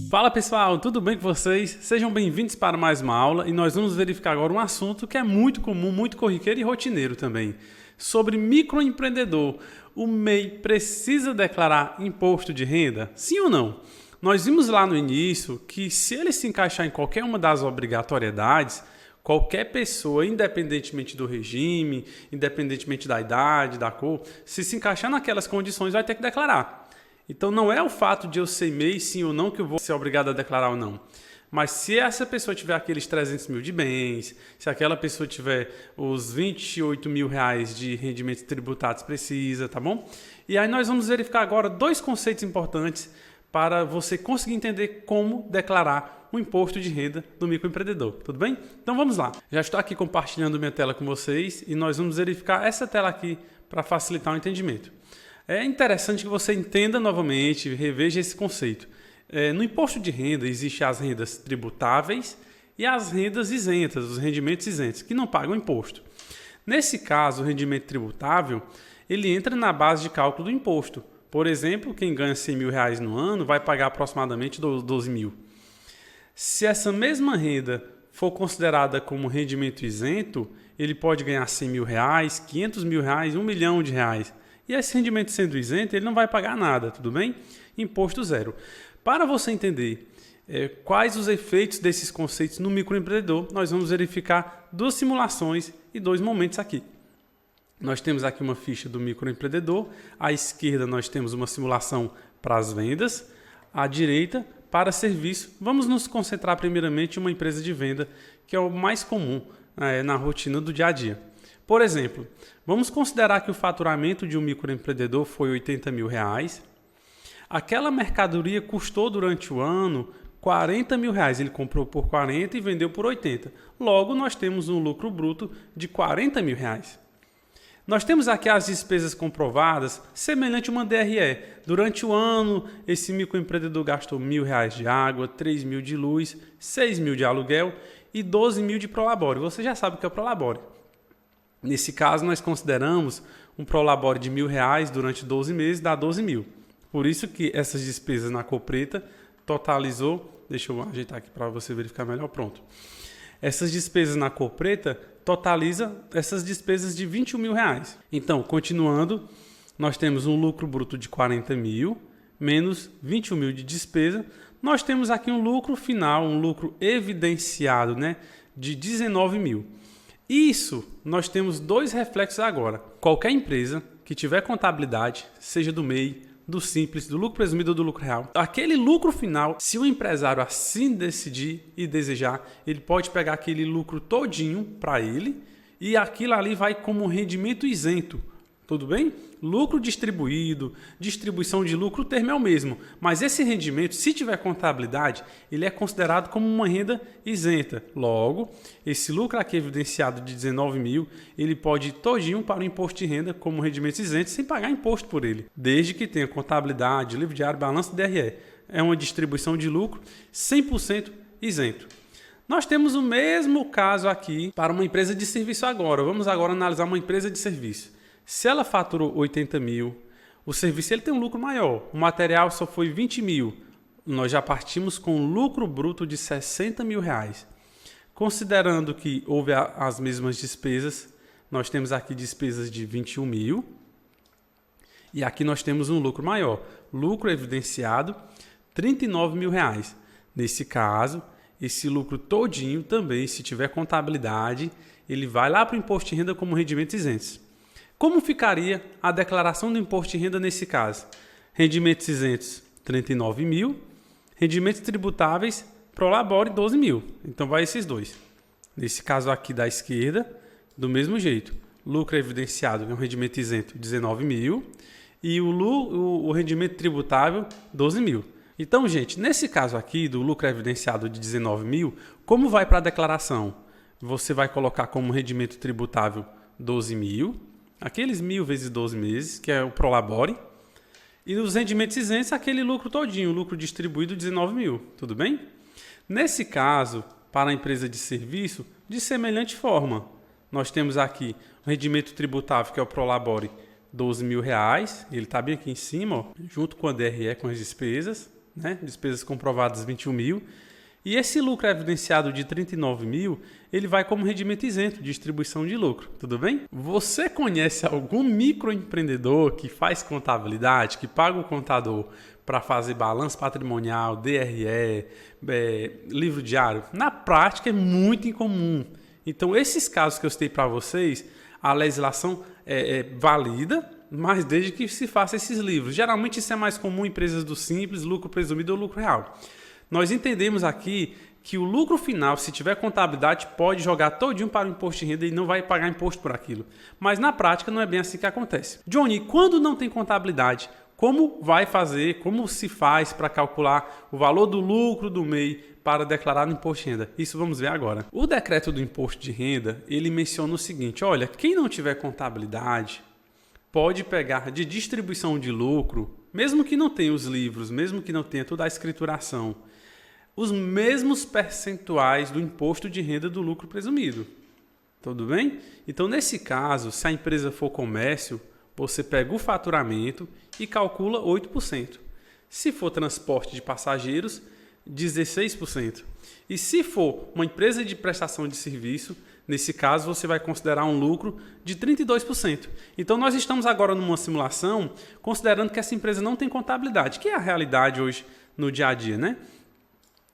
Fala pessoal, tudo bem com vocês? Sejam bem-vindos para mais uma aula e nós vamos verificar agora um assunto que é muito comum, muito corriqueiro e rotineiro também. Sobre microempreendedor. O MEI precisa declarar imposto de renda? Sim ou não? Nós vimos lá no início que se ele se encaixar em qualquer uma das obrigatoriedades, qualquer pessoa, independentemente do regime, independentemente da idade, da cor, se encaixar naquelas condições vai ter que declarar. Então não é o fato de eu ser MEI, sim ou não, que eu vou ser obrigado a declarar ou não. Mas se essa pessoa tiver aqueles 300 mil de bens, se aquela pessoa tiver os 28 mil reais de rendimentos tributados, precisa, tá bom? E aí nós vamos verificar agora dois conceitos importantes para você conseguir entender como declarar o imposto de renda do microempreendedor, tudo bem? Então vamos lá. Já estou aqui compartilhando minha tela com vocês e nós vamos verificar essa tela aqui para facilitar o entendimento. É interessante que você entenda novamente, reveja esse conceito. No imposto de renda existem as rendas tributáveis e as rendas isentas, os rendimentos isentos, que não pagam imposto. Nesse caso, o rendimento tributável, ele entra na base de cálculo do imposto. Por exemplo, quem ganha 100 mil reais no ano vai pagar aproximadamente 12 mil. Se essa mesma renda for considerada como rendimento isento, ele pode ganhar 100 mil reais, 500 mil reais, 1 milhão de reais. E esse rendimento sendo isento, ele não vai pagar nada, tudo bem? Imposto zero. Para você entender quais os efeitos desses conceitos no microempreendedor, nós vamos verificar duas simulações e dois momentos aqui. Nós temos aqui uma ficha do microempreendedor, à esquerda nós temos uma simulação para as vendas, à direita para serviço. Vamos nos concentrar primeiramente em uma empresa de venda, que é o mais comum na rotina do dia a dia. Por exemplo, vamos considerar que o faturamento de um microempreendedor foi 80 mil reais. Aquela mercadoria custou durante o ano 40 mil reais. Ele comprou por 40 e vendeu por 80. Logo, nós temos um lucro bruto de 40 mil reais. Nós temos aqui as despesas comprovadas, semelhante a uma DRE. Durante o ano, esse microempreendedor gastou R$1.000 de água, 3 mil de luz, 6 mil de aluguel e 12 mil de prolabore. Você já sabe o que é o prolabore. Nesse caso, nós consideramos um prolabore de R$1.000 durante 12 meses, dá 12 mil. Por isso que essas despesas na cor preta totalizou, deixa eu ajeitar aqui para você verificar melhor, pronto. Essas despesas na cor preta totaliza essas despesas de 21 mil reais. Então, continuando, nós temos um lucro bruto de 40 mil, menos 21 mil de despesa. Nós temos aqui um lucro final, um lucro evidenciado, de 19 mil. Isso, nós temos dois reflexos agora. Qualquer empresa que tiver contabilidade, seja do MEI, do Simples, do lucro presumido ou do lucro real, aquele lucro final, se o empresário assim decidir e desejar, ele pode pegar aquele lucro todinho para ele e aquilo ali vai como rendimento isento. Tudo bem? Lucro distribuído, distribuição de lucro, o termo é o mesmo. Mas esse rendimento, se tiver contabilidade, ele é considerado como uma renda isenta. Logo, esse lucro aqui evidenciado de 19 mil, ele pode ir todinho para o imposto de renda como rendimento isento sem pagar imposto por ele. Desde que tenha contabilidade, livro diário, balanço e DRE. É uma distribuição de lucro 100% isento. Nós temos o mesmo caso aqui para uma empresa de serviço agora. Vamos agora analisar uma empresa de serviço. Se ela faturou 80 mil, o serviço ele tem um lucro maior. O material só foi 20 mil. Nós já partimos com um lucro bruto de 60 mil reais. Considerando que houve as mesmas despesas, nós temos aqui despesas de 21 mil. E aqui nós temos um lucro maior. Lucro evidenciado, 39 mil reais. Nesse caso, esse lucro todinho também, se tiver contabilidade, ele vai lá para o imposto de renda como rendimentos isentos. Como ficaria a declaração do imposto de renda nesse caso? Rendimentos isentos, 39 mil. Rendimentos tributáveis, prolabore, 12 mil. Então, vai esses dois. Nesse caso aqui da esquerda, do mesmo jeito. Lucro evidenciado, é um rendimento isento, 19 mil. E o rendimento tributável, 12 mil. Então, gente, nesse caso aqui do lucro evidenciado de 19 mil, como vai para a declaração? Você vai colocar como rendimento tributável 12 mil. Aqueles 1.000 vezes 12 meses, que é o prolabore. E os rendimentos isentos, aquele lucro todinho, o lucro distribuído 19 mil. Tudo bem? Nesse caso, para a empresa de serviço, de semelhante forma. Nós temos aqui o rendimento tributável, que é o prolabore, 12 mil reais. Ele está bem aqui em cima, junto com a DRE, com as despesas. né? Despesas comprovadas 21 mil. E esse lucro evidenciado de 39 mil, ele vai como rendimento isento, distribuição de lucro, tudo bem? Você conhece algum microempreendedor que faz contabilidade, que paga o contador para fazer balanço patrimonial, DRE, livro diário? Na prática é muito incomum. Então esses casos que eu citei para vocês, a legislação é válida, mas desde que se faça esses livros. Geralmente isso é mais comum em empresas do simples, lucro presumido ou lucro real. Nós entendemos aqui que o lucro final, se tiver contabilidade, pode jogar todinho para o imposto de renda e não vai pagar imposto por aquilo. Mas na prática não é bem assim que acontece. Johnny, quando não tem contabilidade, como vai fazer, como se faz para calcular o valor do lucro do MEI para declarar no imposto de renda? Isso vamos ver agora. O decreto do imposto de renda, ele menciona o seguinte, olha, quem não tiver contabilidade pode pegar de distribuição de lucro, mesmo que não tenha os livros, mesmo que não tenha toda a escrituração, os mesmos percentuais do imposto de renda do lucro presumido. Tudo bem? Então, nesse caso, se a empresa for comércio, você pega o faturamento e calcula 8%. Se for transporte de passageiros, 16%. E se for uma empresa de prestação de serviço, nesse caso, você vai considerar um lucro de 32%. Então, nós estamos agora numa simulação considerando que essa empresa não tem contabilidade, que é a realidade hoje no dia a dia, né?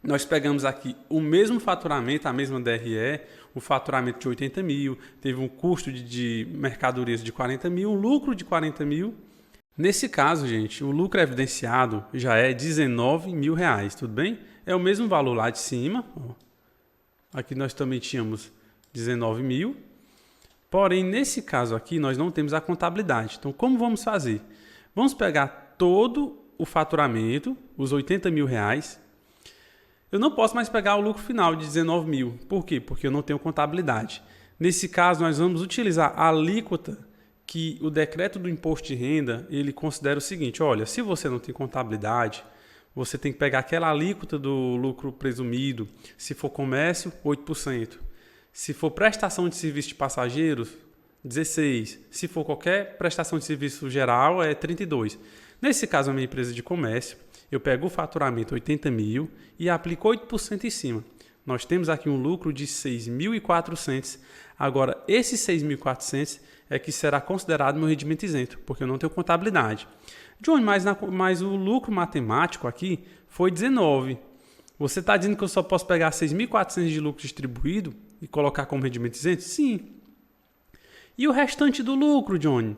Nós pegamos aqui o mesmo faturamento, a mesma DRE, o faturamento de 80 mil, teve um custo de mercadorias de 40 mil, um lucro de 40 mil. Nesse caso, gente, o lucro evidenciado já é 19 mil reais, tudo bem? É o mesmo valor lá de cima. Aqui nós também tínhamos 19 mil. Porém, nesse caso aqui, nós não temos a contabilidade. Então, como vamos fazer? Vamos pegar todo o faturamento, os 80 mil reais. Eu não posso mais pegar o lucro final de 19 mil. Por quê? Porque eu não tenho contabilidade. Nesse caso, nós vamos utilizar a alíquota que o decreto do imposto de renda, ele considera o seguinte, olha, se você não tem contabilidade, você tem que pegar aquela alíquota do lucro presumido. Se for comércio, 8%. Se for prestação de serviço de passageiros, 16%. Se for qualquer prestação de serviço geral, é 32%. Nesse caso, a minha empresa de comércio, eu pego o faturamento 80 mil e aplico 8% em cima. Nós temos aqui um lucro de 6.400. Agora, esse 6.400 é que será considerado meu rendimento isento, porque eu não tenho contabilidade. John, mas o lucro matemático aqui foi 19. Você está dizendo que eu só posso pegar 6.400 de lucro distribuído e colocar como rendimento isento? Sim. E o restante do lucro, Johnny?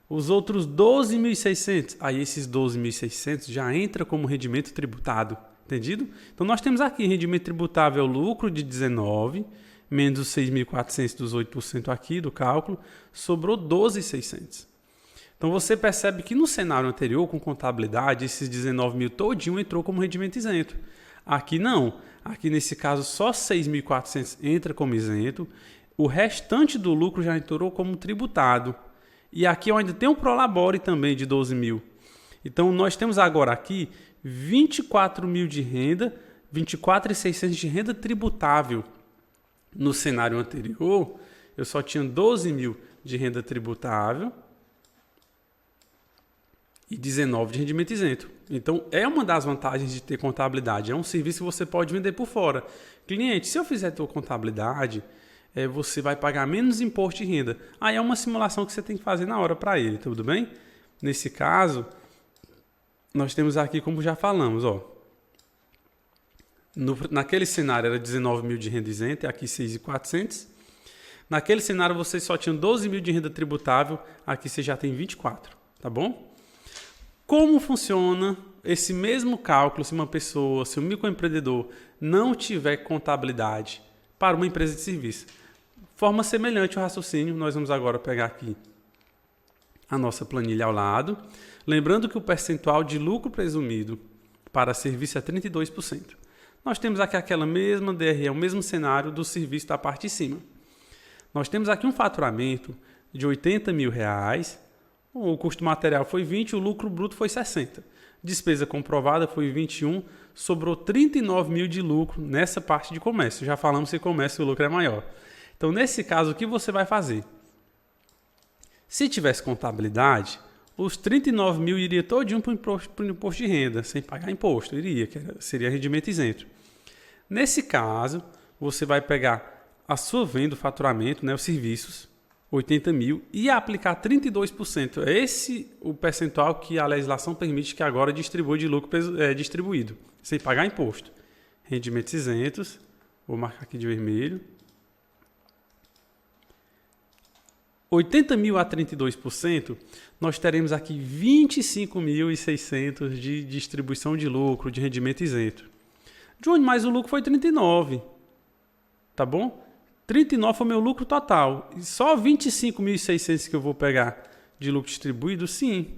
Os outros 12.600, aí esses 12.600 já entra como rendimento tributado, entendido? Então nós temos aqui rendimento tributável lucro de 19, menos os 6.400 dos 8% aqui do cálculo, sobrou 12.600. Então você percebe que no cenário anterior, com contabilidade, esses 19 mil todinho entrou como rendimento isento. Aqui não, aqui nesse caso só 6.400 entra como isento, o restante do lucro já entrou como tributado. E aqui eu ainda tenho um prolabore também de 12 mil. Então, nós temos agora aqui 24 mil de renda, 24.600 de renda tributável. No cenário anterior, eu só tinha 12 mil de renda tributável e 19 de rendimento isento. Então, é uma das vantagens de ter contabilidade. É um serviço que você pode vender por fora. Cliente, se eu fizer a tua contabilidade, você vai pagar menos imposto de renda. Aí é uma simulação que você tem que fazer na hora para ele, tudo bem? Nesse caso, nós temos aqui, como já falamos, naquele cenário era 19 mil de renda isenta, aqui 6.400. Naquele cenário você só tinha 12 mil de renda tributável, aqui você já tem 24, tá bom? Como funciona esse mesmo cálculo se uma pessoa, se um microempreendedor não tiver contabilidade para uma empresa de serviço? Forma semelhante ao raciocínio, nós vamos agora pegar aqui a nossa planilha ao lado. Lembrando que o percentual de lucro presumido para serviço é 32%. Nós temos aqui aquela mesma DRE, o mesmo cenário do serviço da parte de cima. Nós temos aqui um faturamento de 80 mil reais, o custo material foi 20, o lucro bruto foi 60. Despesa comprovada foi 21, sobrou 39 mil de lucro nessa parte de comércio. Já falamos que comércio o lucro é maior. Então, nesse caso, o que você vai fazer? Se tivesse contabilidade, os 39 mil iria todinho para o imposto de renda, sem pagar imposto, seria rendimento isento. Nesse caso, você vai pegar a sua venda, o faturamento, né, os serviços, 80 mil, e aplicar 32%. É esse o percentual que a legislação permite que agora distribua de lucro distribuído, sem pagar imposto. Rendimentos isentos, vou marcar aqui de vermelho. 80 mil a 32%, nós teremos aqui 25.600 de distribuição de lucro, de rendimento isento. De onde mais o lucro foi 39, tá bom? 39 foi meu lucro total. E só 25.600 que eu vou pegar de lucro distribuído, sim,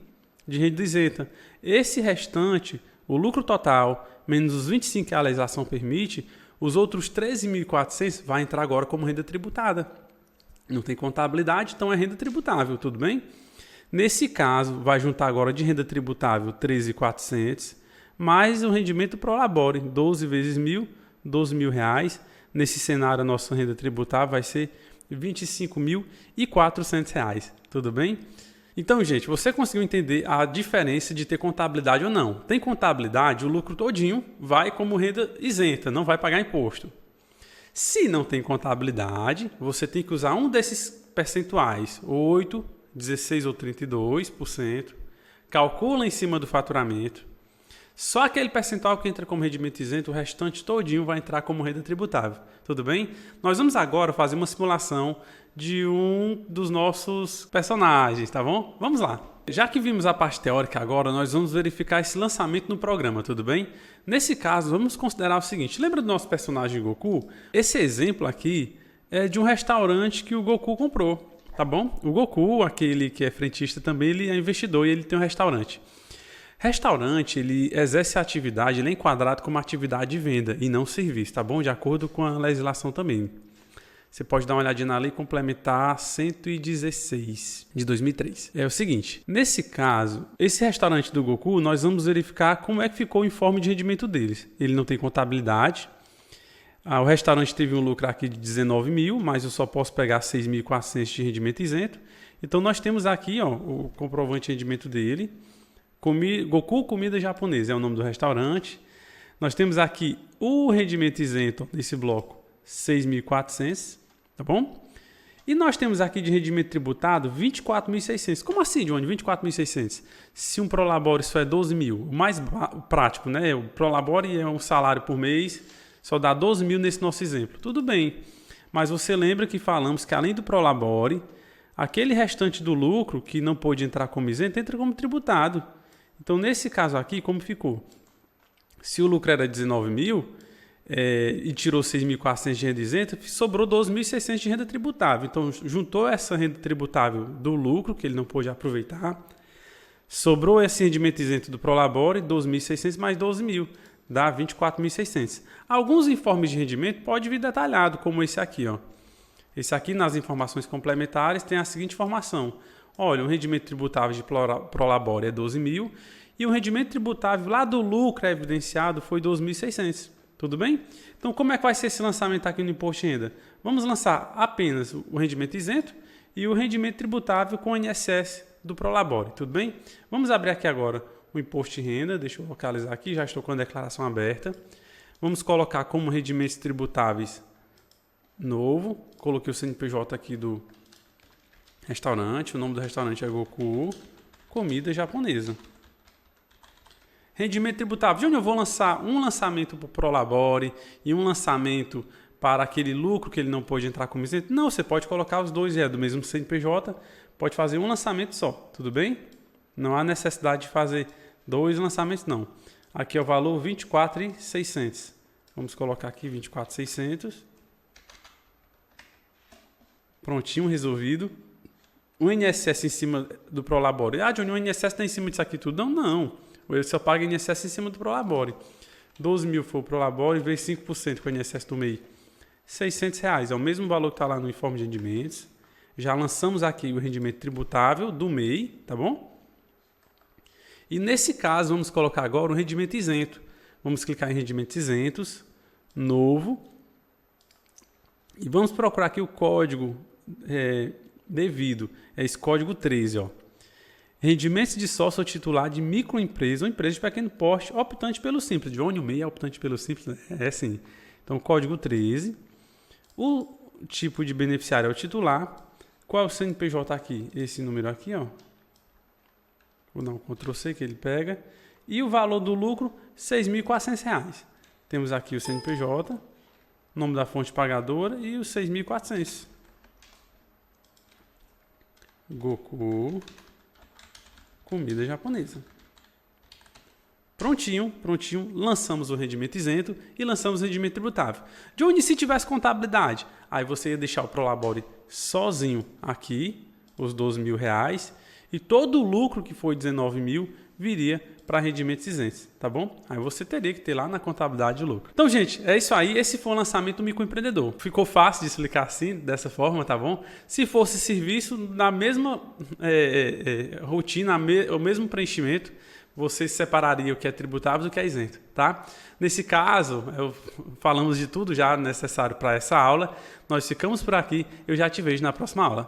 de renda isenta. Esse restante, o lucro total, menos os 25 que a legislação permite, os outros 13.400 vai entrar agora como renda tributada. Não tem contabilidade, então é renda tributável, tudo bem? Nesse caso, vai juntar agora de renda tributável 13.400, mais o rendimento Prolabore, 12 vezes 1.000, 12 mil reais. Nesse cenário, a nossa renda tributável vai ser R$ 25.400, tudo bem? Então, gente, você conseguiu entender a diferença de ter contabilidade ou não? Tem contabilidade, o lucro todinho vai como renda isenta, não vai pagar imposto. Se não tem contabilidade, você tem que usar um desses percentuais, 8, 16 ou 32%, calcula em cima do faturamento. Só aquele percentual que entra como rendimento isento, o restante todinho vai entrar como renda tributável. Tudo bem? Nós vamos agora fazer uma simulação de um dos nossos personagens, tá bom? Vamos lá. Já que vimos a parte teórica agora, nós vamos verificar esse lançamento no programa, tudo bem? Nesse caso, vamos considerar o seguinte. Lembra do nosso personagem Goku? Esse exemplo aqui é de um restaurante que o Goku comprou, tá bom? O Goku, aquele que é frentista também, ele é investidor e ele tem um restaurante. Restaurante, ele exerce a atividade, ele é enquadrado como atividade de venda e não serviço, tá bom? De acordo com a legislação também. Você pode dar uma olhadinha na Lei Complementar 116, de 2003. É o seguinte, nesse caso, esse restaurante do Goku, nós vamos verificar como é que ficou o informe de rendimento deles. Ele não tem contabilidade. O restaurante teve um lucro aqui de 19 mil, mas eu só posso pegar 6.400 de rendimento isento. Então, nós temos aqui o comprovante de rendimento dele. Goku Comida Japonesa é o nome do restaurante. Nós temos aqui o rendimento isento nesse bloco, 6.400, tá bom? E nós temos aqui de rendimento tributado 24.600. Como assim, Johnny? 24.600? Se um Prolabore só é 12 mil, o mais prático, né? O Prolabore é um salário por mês, só dá 12 mil nesse nosso exemplo. Tudo bem, mas você lembra que falamos que além do Prolabore, aquele restante do lucro que não pôde entrar como isento, entra como tributado. Então, nesse caso aqui, como ficou? Se o lucro era 19 mil e tirou 6.400 de renda isenta, sobrou 12.600 de renda tributável. Então, juntou essa renda tributável do lucro, que ele não pôde aproveitar, sobrou esse rendimento isento do Prolabore, 12.600 mais 12 mil, dá 24.600. Alguns informes de rendimento pode vir detalhado, como esse aqui, ó. Esse aqui, nas informações complementares, tem a seguinte informação. Olha, o rendimento tributável de Prolabore é 12 mil e o rendimento tributável lá do lucro evidenciado foi 12.600. Tudo bem? Então, como é que vai ser esse lançamento aqui no Imposto de Renda? Vamos lançar apenas o rendimento isento e o rendimento tributável com o INSS do Prolabore. Tudo bem? Vamos abrir aqui agora o Imposto de Renda. Deixa eu localizar aqui, já estou com a declaração aberta. Vamos colocar como rendimentos tributáveis novo. Coloquei o CNPJ aqui do restaurante. O nome do restaurante é Goku Comida Japonesa. Rendimento tributável. De onde eu vou lançar um lançamento para o Prolabore e um lançamento para aquele lucro que ele não pode entrar como isento? Não, você pode colocar os dois, é do mesmo CNPJ, pode fazer um lançamento só, tudo bem? Não há necessidade de fazer dois lançamentos, não. Aqui é o valor 24.600. Vamos colocar aqui 24.600. Prontinho, resolvido. O INSS em cima do Prolabore. Ah, Johnny, o INSS está em cima disso aqui tudo? Não, não. Eu só pago INSS em cima do Prolabore. 12 mil foi o Prolabore, vezes 5% com o INSS do MEI. R$600. É o mesmo valor que está lá no informe de rendimentos. Já lançamos aqui o rendimento tributável do MEI, tá bom? E nesse caso, vamos colocar agora o rendimento isento. Vamos clicar em rendimentos isentos, novo. E vamos procurar aqui o código devido. É esse código 13, ó. Rendimentos de sócio ou titular de microempresa ou empresa de pequeno porte, optante pelo Simples. Johnny, o MEI é optante pelo Simples? É sim. Então, código 13. O tipo de beneficiário é o titular. Qual é o CNPJ aqui? Esse número aqui, ó. Vou dar um Ctrl+C que ele pega. E o valor do lucro, R$ 6.400. Temos aqui o CNPJ, nome da fonte pagadora e os 6.400. Goku, comida japonesa. Prontinho, lançamos o rendimento isento e lançamos o rendimento tributável. Johnny, se tivesse contabilidade, aí você ia deixar o Prolabore sozinho aqui, os R$ 12.000, e todo o lucro que foi 19.000 viria para rendimentos isentos, tá bom? Aí você teria que ter lá na contabilidade o lucro. Então, gente, é isso aí. Esse foi o lançamento do microempreendedor. Ficou fácil de explicar assim, dessa forma, tá bom? Se fosse serviço, na mesma rotina, o mesmo preenchimento, você separaria o que é tributável do que é isento, tá? Nesse caso, falamos de tudo já necessário para essa aula. Nós ficamos por aqui. Eu já te vejo na próxima aula.